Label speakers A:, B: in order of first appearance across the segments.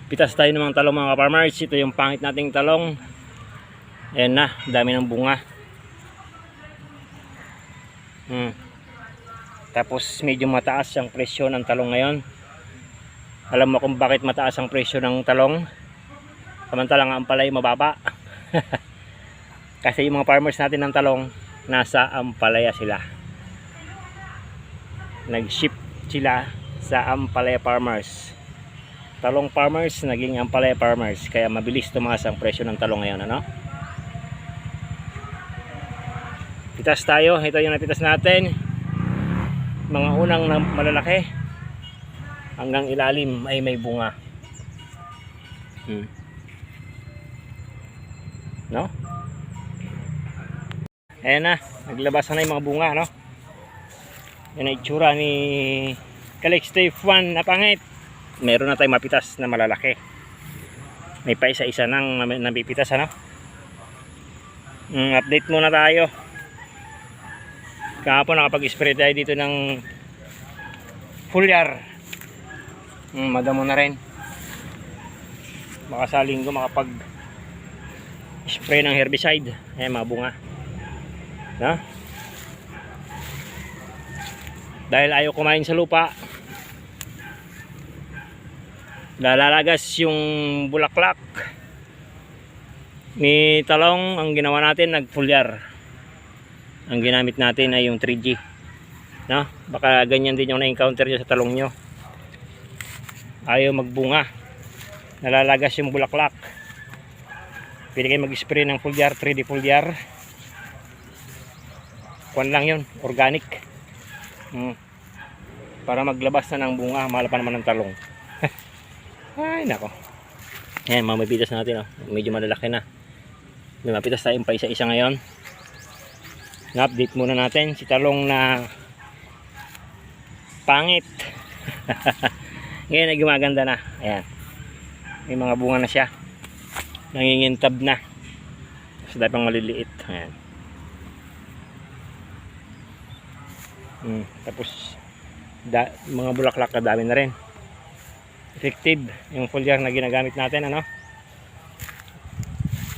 A: Pitas tayo ng mga talong mga farmers. Ito yung pangit nating talong. Ayan na, dami ng bunga. Tapos medyo mataas ang presyo ng talong ngayon. Alam mo kung bakit mataas ang presyo ng talong? Samantalang ang ampalaya mababa. Kasi yung mga farmers natin ng talong, nasa ampalaya sila. Nag-ship sila sa ampalaya farmers. Talong farmers naging ampalaya farmers, kaya mabilis tumaas ang presyo ng talong ngayon, ano? Pitas tayo, ito yung napitas natin. Mga unang malalaki hanggang ilalim ay may bunga. No? Ayan na, naglabas na yung mga bunga, no? Yan ang itsura ni Calyx Stave 1 na pangit. Meron na tayong mapitas na malalaki. May pa isa-isa nang napipitas, ano? Update muna tayo. Kahapon nakapag-spray tayo dito ng foliar. Madamo na rin. Baka sa linggo makapag-spray ng herbicide. Ayan, mga bunga. No? Dahil ayaw kumain sa lupa, lalalagas yung bulaklak ni talong. Ang ginawa natin, nag-foliar. Ang ginamit natin ay yung 3G, no? Baka ganyan din yung na-encounter nyo sa talong nyo. Ayaw magbunga, nalalagas yung bulaklak. Pwede kayo mag-spray ng foliar, 3D foliar. Kuwan lang yun, organic. Para maglabas na ng bunga. Mahal pa naman ng talong. Ay nako. Ayan, mamapitas natin, oh. Medyo malalaki na. May mapitas tayong pa isa-isa ngayon. Na-update muna natin si talong na pangit. Ngayon ay gumaganda na. Ayan, may mga bunga na siya. Nangingintab na. Kasi dahil pang maliliit. Ayan. Tapos mga bulaklak na dami na rin. Effective yung foliar na ginagamit natin, ano?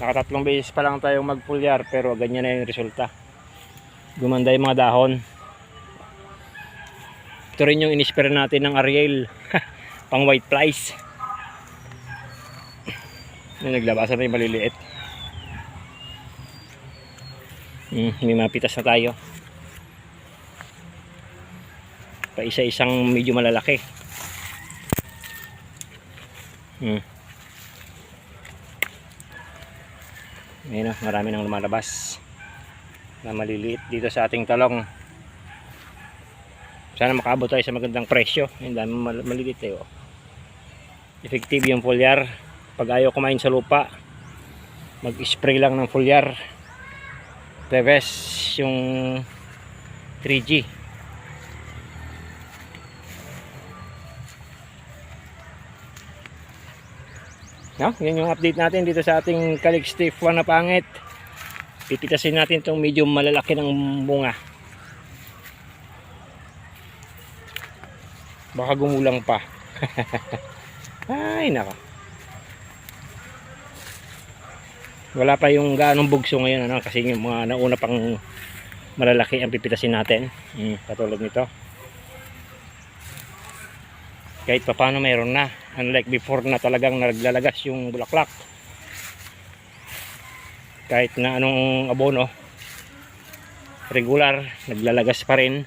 A: Nakatatlong beses pa lang tayong mag foliar, pero ganyan na yung resulta. Gumanda yung mga dahon. Ito rin yung inispray natin ng Ariel pang white flies. Naglabasan na yung maliliit. May mapitas na tayo. Pa isa-isang medyo malalaki. Ayun, marami nang lumalabas na maliliit dito sa ating talong. Sana makaabot tayo sa magandang presyo. Ayun, dami maliliit eh, oh. Effective yung foliar. Pag ayaw kumain sa lupa, mag-spray lang ng foliar. The best yung 3G. No? Yan yung update natin dito sa ating Calyx Stave 1 na pangit. Pipitasin natin itong medyo malalaki ng bunga. Baka gumulang pa. Ay nako. Wala pa yung gaanong bugso ngayon, ano? Kasi yung mga nauna pang malalaki ang pipitasin natin. Katulad nito. Kahit pa paano mayroon na, unlike before na talagang naglalagas yung bulaklak. Kahit na anong abono, regular, naglalagas pa rin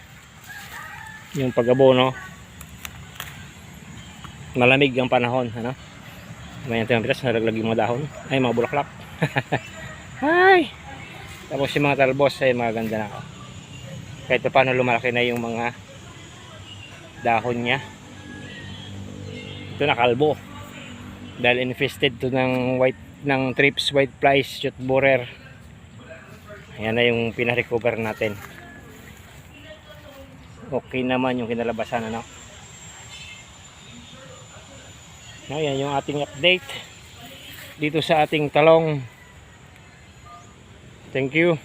A: yung pag-abono. Malamig ang panahon, ano? May temperatures, nalaglag yung mga dahon, ay mga bulaklak. Ay! Tapos yung mga talbos ay maganda na. Kahit pa paano lumalaki na yung mga dahon niya. Ito na kalbo dahil infested to ng trips, white flies, shoot borer. Ayan na yung pinarecover natin. Okay naman yung kinalabasan, ano? Ayan yung ating update dito sa ating talong. Thank you.